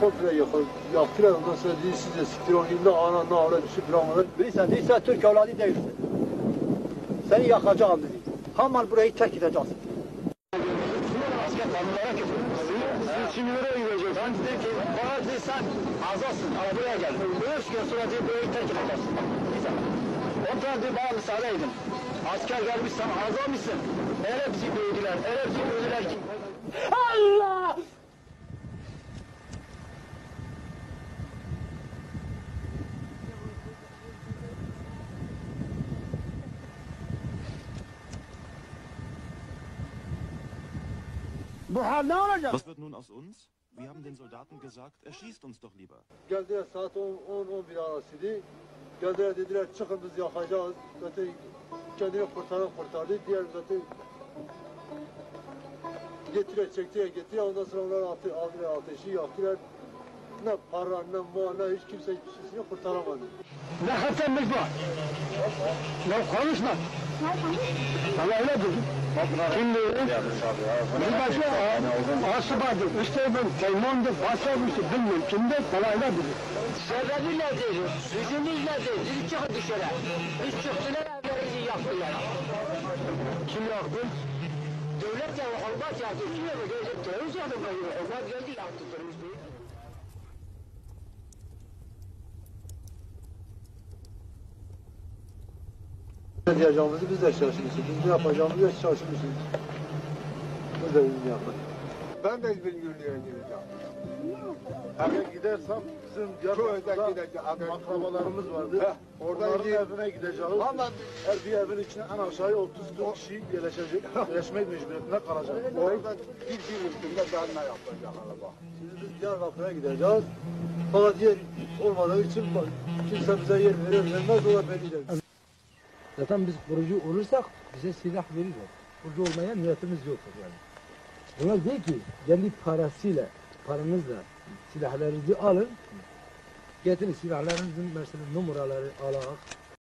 komple yaktılar. Ondan sonra dedi siz de siktir on yılda ana ne avra düşüp ramadan. Bilirsen değilse Türk evladı değilsin. Seni yakacağım dedi. Hemen burayı terk edeceksin. Siz şimdi nereye gideceksiniz? Ben dedim ki, bana dedi sen azalsın, ama buraya gel. Üç gün sonra diye burayı terk edeceksin. O tane diye bana müsaade edin. Asker gelmiş sana azal mısın? Öyle bizi dövdüler, öyle bizi dövdüler ki. Allah! Bu hal ne olacak? Was wird nun aus uns? Wir haben den Soldaten gesagt, erschießt uns doch lieber. Geldiler saat 10-11 arasıydı. Geldiler dediler çıkın biz yakacağız. Zaten kendini kurtardı. Diğer zaten getire. Ondan sonra onlar aldılar ateşi yaktılar. Ne para ne mal ne hiç kimse hiçbir şeysini kurtaramadı. Ne hatamız var? Ya konuşma. Ama öyle dedim. Şimdi bir başka asıbadı, üstelik Teymon'du, başlamıştı, bilmiyorum kimde, bana öyle dedi. Sebebi nedir? Yüzünüz nedir? Siz çıkın dışarı. Biz çıktılar, evlerinizi yaktılar. Kim yaktı? Devlet ya, hurmat yaktı. Kim yaktı? Terörist yaktı. Hurmat geldi yaktı teröristi. Ne diyeceğimizi biz de şaşırmışız. Biz ne yapacağımızı da şaşırmışız. Biz de bilmiyoruz. Ben de İzmir Gürlüğü'ne gireceğim. Eğer gidersem bizim Diyarbakır'da akrabalarımız vardı. Onların evine gideceğiz. Ama Her bir evin içine en aşağı 30 kişi yerleşmek mecburiyetine kalacak. orada bir üstünde ben ne yapacağım araba. Şimdi biz Diyarbakır'a gideceğiz. Fakat yer olmadığı için kimse bize yer vermez. O da belli değil. Zaten biz kurucu olursak bize silah verirler. Kurucu olmaya niyetimiz yoktur yani. Onlar diyor ki kendi paranızla silahlarınızı alın. Getirin silahlarınızın mesela numaraları alak.